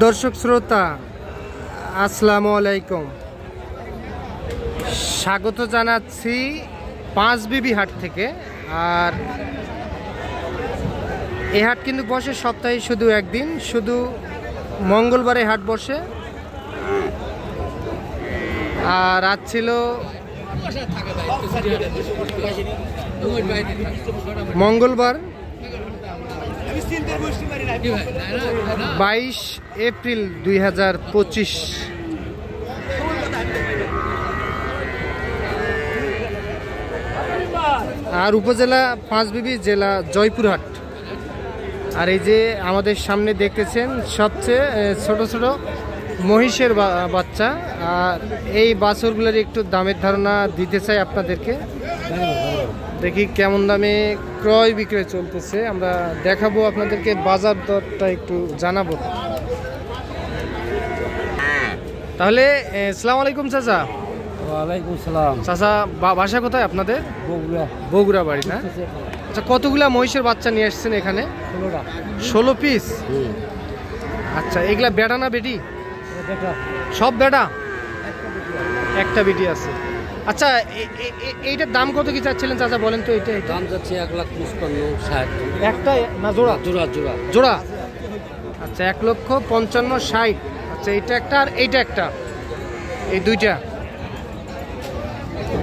দর্শক শ্রোতা আসসালামু আলাইকুম, স্বাগত জানাচ্ছি পাঁচবিবি হাট থেকে। আর এই হাট কিন্তু বসে সপ্তাহে শুধু একদিন, শুধু মঙ্গলবারে হাট বসে। আর আজ ছিল মঙ্গলবার 22 এপ্রিল 2025। আর উপজেলা পাঁচবিবি, জেলা জয়পুরহাট। আর এই যে আমাদের সামনে দেখতেছেন সবচেয়ে ছোট ছোট মহিষের বাচ্চা। আর এই বাছুরগুলোর একটু দামের ধারণা দিতে চাই আপনাদেরকে। দেখি কেমন দামে ক্রয় বিক্রয় চলতেছে, আমরা দেখাবো আপনাদেরকে, বাজার দরটা একটু জানাবো। তাহলে আসসালামু আলাইকুম চাচা। ওয়ালাইকুম সালাম। চাচা বাসা কোথায় আপনাদের? বগুড়া। বগুড়া বাড়ি না? আচ্ছা, কতগুলা মহিষের বাচ্চা নিয়ে আসছেন এখানে? 16 পিস। আচ্ছা, এগুলা বেটা না বেটি? সব বেটা, একটা বেটি আছে। আচ্ছা, এইটার দাম কত কি চাচ্ছিলেন চাচা বলেন তো? এটা দাম যাচ্ছে 1,55,60। একটা না জোড়া? জোড়া জোড়া জোড়া। আচ্ছা, 1,55,60। আচ্ছা, এইটা একটা আর এইটা একটা, এই দুইটা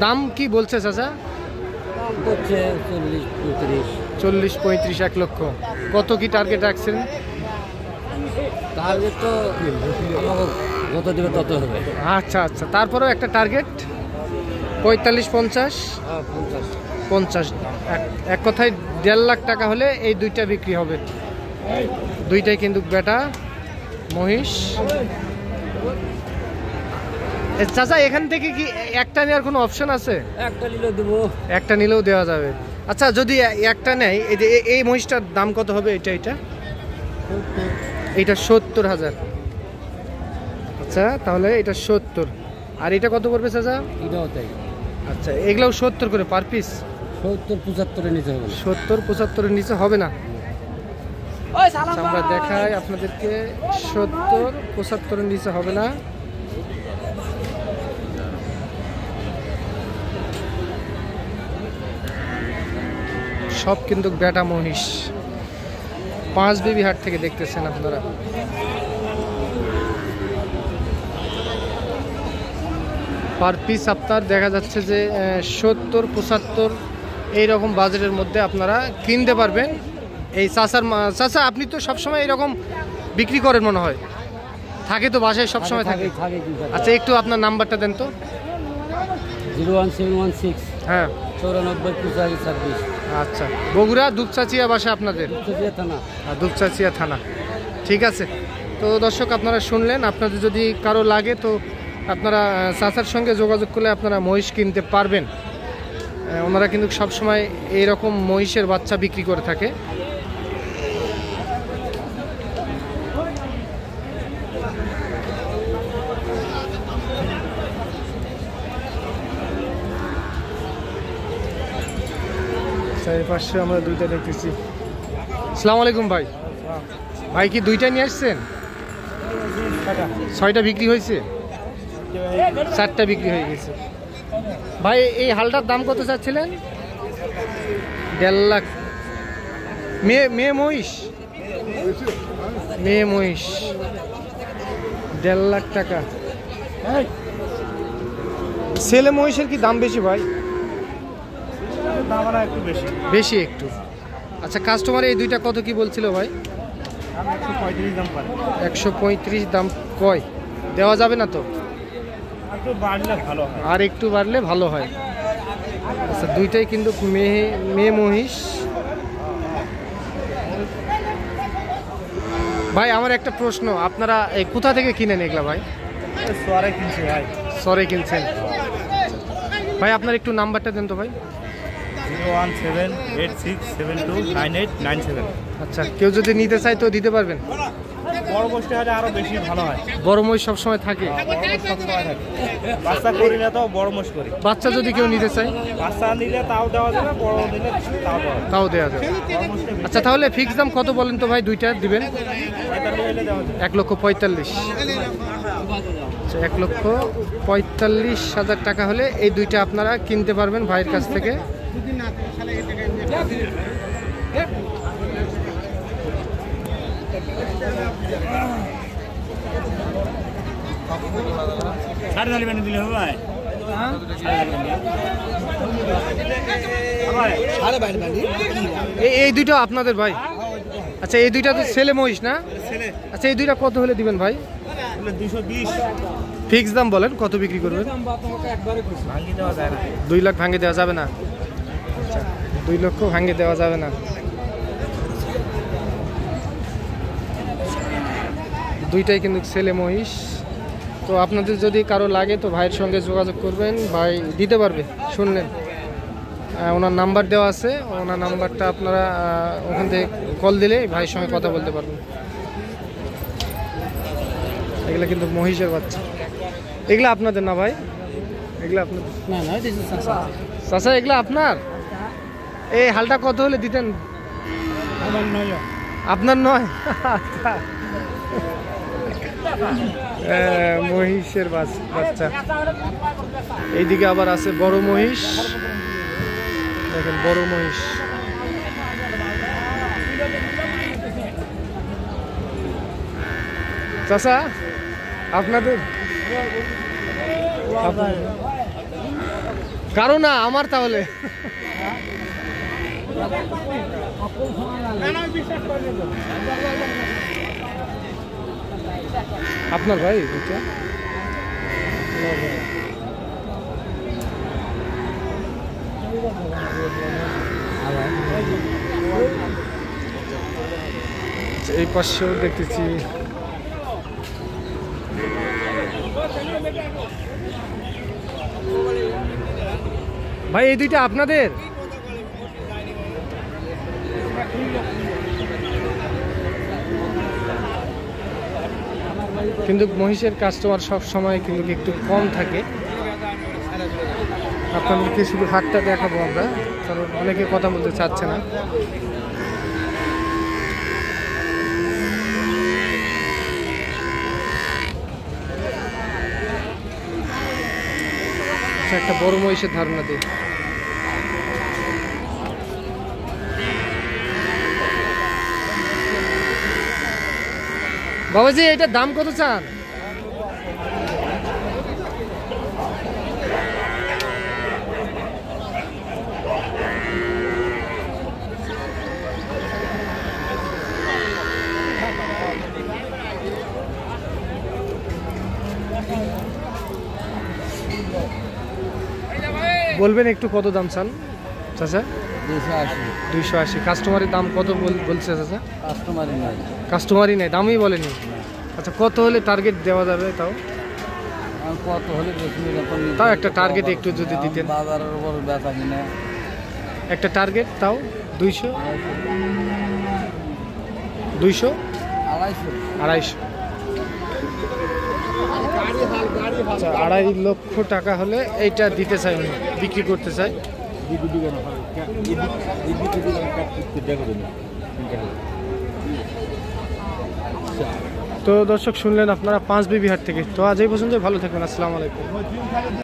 দাম কি বলছে চাচা? দাম হচ্ছে 40-35। 40-35, 1 লক্ষ। কত কি টার্গেট রাখছেন? টার্গেট তো যত দেবে তত হবে। আচ্ছা আচ্ছা, তারপরেও একটা টার্গেট 45-50। 50 এক কথায় 1.5 লাখ টাকা হলে এই দুইটা বিক্রি হবে। দুইটাই কিন্তু বেটা মহিষ। চাচা, এখান থেকে কি একটা নেওয়ার কোনো অপশন আছে? একটা নিলেও দেবো। একটা নিলেও দেওয়া যাবে। আচ্ছা, যদি একটা নেয়, এই যে এই মহিষটার দাম কত হবে? এটা এইটা 70,000। আচ্ছা, তাহলে এটা 70। আর এটা কত করবে চাচা? এটাও তাই। আচ্ছা, এগুলাও 70 করে পার পিস? 70-75-এর নিচে হবে না। 70-75-এর নিচে হবে না। আচ্ছা, আমরা দেখাই আপনাদেরকে, 70-75-এর নিচে হবে না। সব কিন্তু বেটা মহিষ, পাঁচবিবি হাট থেকে দেখতেছেন আপনারা। পার পিস আপনার দেখা যাচ্ছে যে 70-75 এইরকম বাজারের মধ্যে আপনারা কিনতে পারবেন। এই চাচা, আপনি তো সবসময় এইরকম বিক্রি করেন মনে হয়? থাকে তো বাসায় সবসময় থাকে? আচ্ছা, একটু আপনার নাম্বারটা দেন তো। 01716। হ্যাঁ, 94-85-26। আচ্ছা, বগুড়া দুপচাচিয়া বাসা আপনাদের? থানা। দুপচাচিয়া থানা। ঠিক আছে। তো দর্শক, আপনারা শুনলেন, আপনাদের যদি কারো লাগে তো আপনারা চাচার সঙ্গে যোগাযোগ করলে আপনারা মহিষ কিনতে পারবেন। ওনারা কিন্তু সবসময় এইরকম মহিষের বাচ্চা বিক্রি করে থাকে। এর পাশে আমরা দুইটা দেখতেছি। আসসালামু আলাইকুম ভাই। ভাই কি দুইটা নিয়ে আসছেন? 6টা বিক্রি হয়েছে? 4টা বিক্রি হয়ে গেছে। ভাই, এই হালটার দাম কত চাচ্ছিলেন? 1.5 লাখ। মেয়ে মহিষ? মেয়ে মহিষ 1.5 লাখ টাকা। ছেলে মহিষের কি দাম বেশি ভাই? একটু বেশি একটু। আচ্ছা, কাস্টমার এই দুইটা কত কি বলছিল ভাই? 135 দাম পারে। 135 দাম কয়? দেওয়া যাবে না তো? একটু বাড়লে ভালো হয়। আর একটু বাড়লে ভালো হয়। আচ্ছা, দুইটাই কিন্তু মেয়ে মহিষ। ভাই, আমার একটা প্রশ্ন, আপনারা এই কোথা থেকে কিনেন এগুলা ভাই? সরে কিনছি ভাই। সরে কিনছেন ভাই? আপনার একটু নাম্বারটা দেন তো ভাই। 01786729897। আচ্ছা, কেউ যদি নিতে চায় তো দিতে পারবেন? বড় মহিষটা হলে আরো বেশি ভালো হয়। বড় মহিষ সবসময় থাকে? বড় মহিষ সবসময় থাকে। বাচ্চা করি না তো বড় মহিষ করি। বাচ্চা যদি কেউ নিতে চায়? বাচ্চা নিলে তাও দেওয়া যাবে, বড় নিলে তাও দেওয়া যাবে। তাও দেওয়া যাবে। আচ্ছা, তাহলে ফিক্স দাম কত বলেন তো ভাই? দুইটা দিবেন? 45,000 চাইলে দেওয়া যাবে। 1,45,000। আচ্ছা, 1,45,000 টাকা হলে এই দুইটা আপনারা কিনতে পারবেন ভাইয়ের কাছ থেকে। দিলে হবে ভাই? এই দুইটা আপনাদের ভাই? আচ্ছা, এই দুইটা তো ছেলে মহিষ না? আচ্ছা, এই দুইটা কত হলে দিবেন ভাই? 220 ফিক্স দাম বলেন, কত বিক্রি করবেন? ভাঙি দেওয়া যায় না। 2 লাখ ভাঙে দেওয়া যাবে না? আচ্ছা, 2 লক্ষ ভাঙে দেওয়া যাবে না। দুইটাই কিন্তু ছেলে মহিষ। তো আপনাদের যদি কারো লাগে তো ভাইয়ের সঙ্গে যোগাযোগ করবেন, ভাই দিতে পারবে। শুনলেন, ওনার নাম্বার দেওয়া আছে, ওনার নাম্বারটা আপনারা ওখান থেকে কল দিলে ভাইয়ের সঙ্গে কথা বলতে পারবেন। এগুলো কিন্তু মহিষের বাচ্চা। এগুলো আপনাদের না ভাই? এগুলো আপনাদের? না না, চাচা এগুলো আপনার? এই হালটা কত হলে দিতেন? আপনার নয়? আচ্ছা, মহিষের বাচ্চা। এইদিকে আবার আছে বড় মহিষ, দেখেন বড় মহিষ। চাচা আপনাদের? কারো না, আমার তাহলে। আপনার ভাই দুটা? এই পাশেও দেখতেছি। ভাই এই দুইটা আপনাদের? কিন্তু মহিষের কাস্টমার সব সময় কিন্তু একটু কম থাকে। আপনাদেরকে শুধু হাটটা দেখাবো আমরা, কারণ অনেকে কথা বলতে চাচ্ছে না। একটা বড় মহিষের ধারণা দিই। বাবাজি এটার দাম কত চান? বলবেন একটু কত দাম চান চাচা? 280। কাস্টমারের দাম কত বলছে চাচা? কাস্টমারই নাই, দামই বলেনি। আচ্ছা, কত হলে টার্গেট দেওয়া যাবে? তাও কত হলে তাও একটা টার্গেট একটু যদি দিতেন। বাজারের উপর বেচা কিনা একটা টার্গেট তাও 200 200 250। আচ্ছা, 2.5 লক্ষ টাকা হলে এইটা দিতে চাই, উনি বিক্রি করতে চাই। তো দর্শক শুনলেন আপনারা পাঁচবিবি হাট থেকে। তো আজ এই পর্যন্ত, ভালো থাকবেন। আসসালামু আলাইকুম।